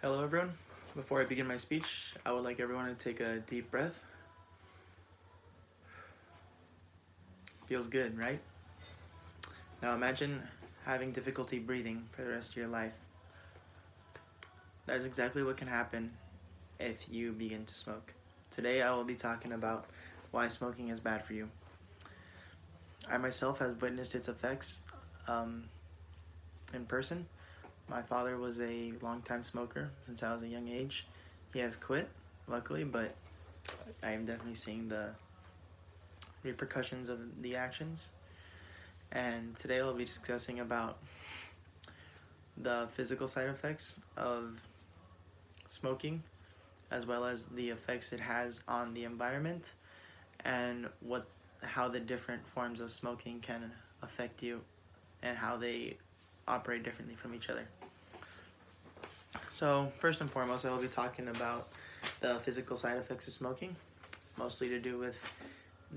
Hello everyone. Before I begin my speech, I would like everyone to take a deep breath. Feels good, right? Now imagine having difficulty breathing for the rest of your life. That is exactly what can happen if you begin to smoke. Today I will be talking about why smoking is bad for you. I myself have witnessed its effects in person. My father was a longtime smoker since I was a young age. He has quit, luckily, but I am definitely seeing the repercussions of the actions. And today we'll be discussing about the physical side effects of smoking, as well as the effects it has on the environment, and how the different forms of smoking can affect you and how they operate differently from each other. So first and foremost, I will be talking about the physical side effects of smoking, mostly to do with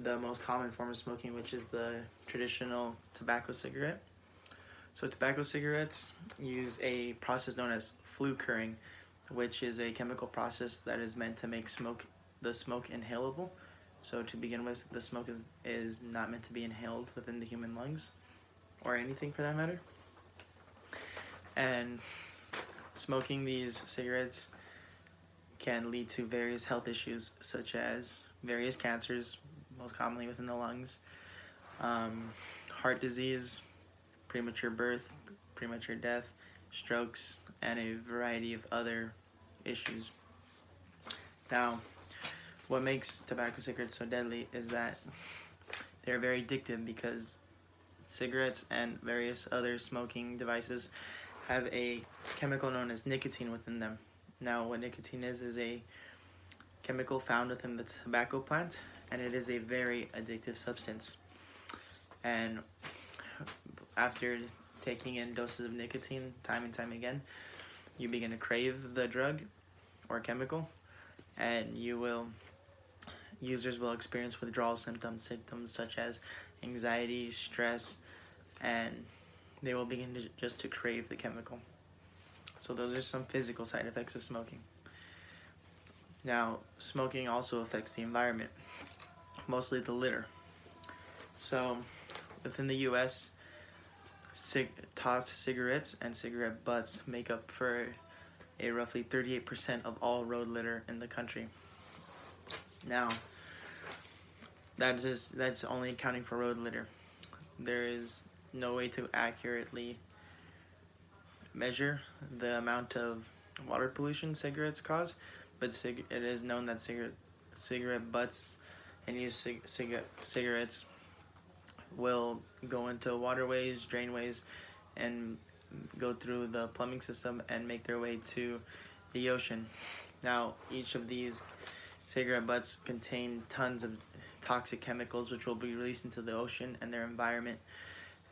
the most common form of smoking, which is the traditional tobacco cigarette. So tobacco cigarettes use a process known as flue curing, which is a chemical process that is meant to make the smoke inhalable. So to begin with, the smoke is not meant to be inhaled within the human lungs, or anything for that matter. And smoking these cigarettes can lead to various health issues, such as various cancers, most commonly within the lungs, heart disease, premature birth, premature death, strokes, and a variety of other issues. Now, what makes tobacco cigarettes so deadly is that they're very addictive because cigarettes and various other smoking devices have a chemical known as nicotine within them. Now, what nicotine is a chemical found within the tobacco plant, and it is a very addictive substance. And after taking in doses of nicotine time and time again, you begin to crave the drug or chemical, and users will experience withdrawal symptoms such as anxiety, stress, and they will begin to crave the chemical. So those are some physical side effects of smoking. Now, smoking also affects the environment, mostly the litter. So within the US, tossed cigarettes and cigarette butts make up for a roughly 38% of all road litter in the country. Now, that's only accounting for road litter. There is no way to accurately measure the amount of water pollution cigarettes cause, but it is known that cigarette butts and used cigarettes will go into waterways, drainways, and go through the plumbing system and make their way to the ocean. Now, each of these cigarette butts contain tons of toxic chemicals which will be released into the ocean and their environment.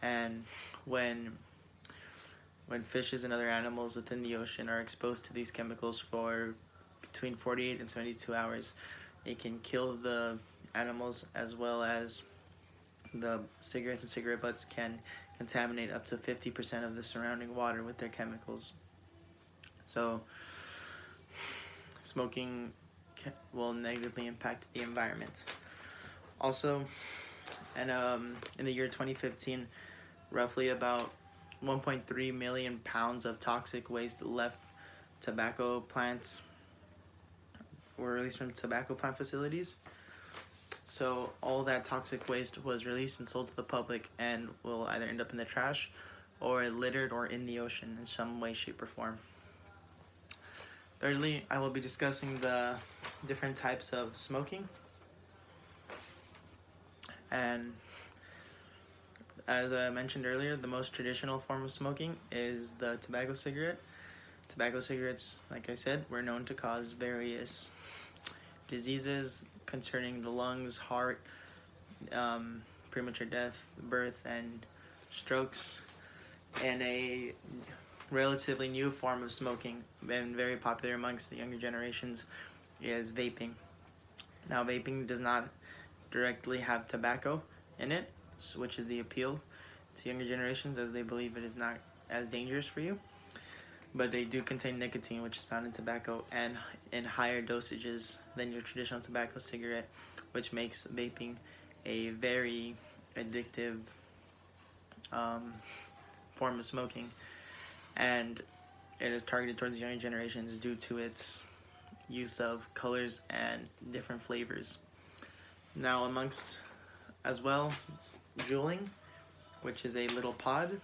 And when fishes and other animals within the ocean are exposed to these chemicals for between 48 and 72 hours, it can kill the animals, as well as the cigarettes and cigarette butts can contaminate up to 50% of the surrounding water with their chemicals. So smoking will negatively impact the environment. Also, and in the year 2015, roughly about 1.3 million pounds of toxic waste left tobacco plants were released from tobacco plant facilities. So all that toxic waste was released and sold to the public and will either end up in the trash or littered or in the ocean in some way, shape, or form. Thirdly, I will be discussing the different types of smoking. And as I mentioned earlier, the most traditional form of smoking is the tobacco cigarette. Tobacco cigarettes, like I said, were known to cause various diseases concerning the lungs, heart, premature death, birth, and strokes. And a relatively new form of smoking, and very popular amongst the younger generations, is vaping. Now, vaping does not directly have tobacco in it, which is the appeal to younger generations, as they believe it is not as dangerous for you. but they do contain nicotine, which is found in tobacco, and in higher dosages than your traditional tobacco cigarette, which makes vaping a very addictive form of smoking. And it is targeted towards younger generations due to its use of colors and different flavors. Now, amongst as well, juuling, which is a little pod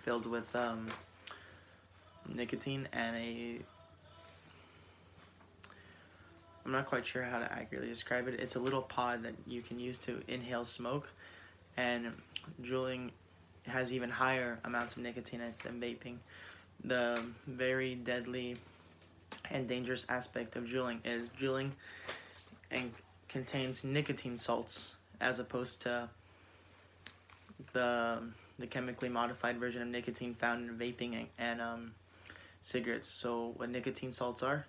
filled with nicotine and I'm not quite sure how to accurately describe it. It's a little pod that you can use to inhale smoke, and juuling has even higher amounts of nicotine than vaping. The very deadly and dangerous aspect of juuling is juuling and contains nicotine salts as opposed to the chemically modified version of nicotine found in vaping and cigarettes. So what nicotine salts are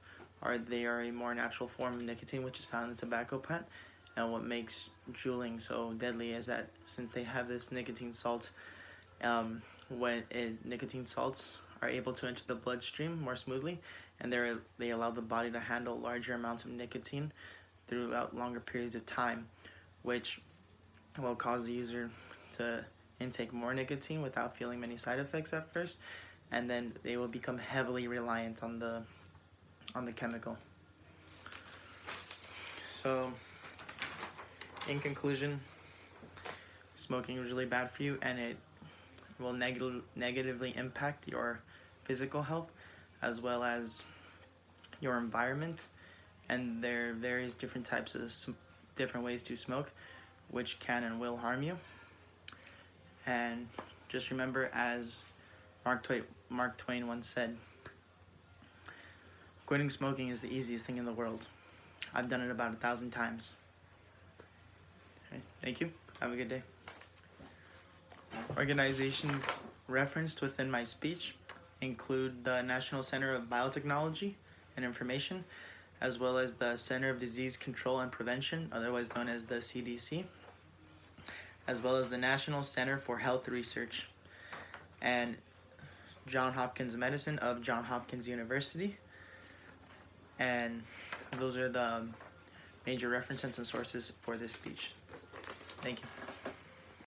they are a more natural form of nicotine which is found in the tobacco plant. And what makes juuling so deadly is that since they have this nicotine salt, nicotine salts are able to enter the bloodstream more smoothly, and they allow the body to handle larger amounts of nicotine throughout longer periods of time, which will cause the user to intake more nicotine without feeling many side effects at first, and then they will become heavily reliant on the chemical. So, in conclusion, smoking is really bad for you, and it will negatively impact your physical health as well as your environment. And there are various different types of different ways to smoke, which can and will harm you. And just remember, as Mark Twain once said, quitting smoking is the easiest thing in the world. I've done it about 1,000 times. Okay, thank you. Have a good day. Organizations referenced within my speech include the National Center of Biotechnology and Information, as well as the Center of Disease Control and Prevention, otherwise known as the CDC, as well as the National Center for Health Research, and Johns Hopkins Medicine of Johns Hopkins University. And those are the major references and sources for this speech. Thank you.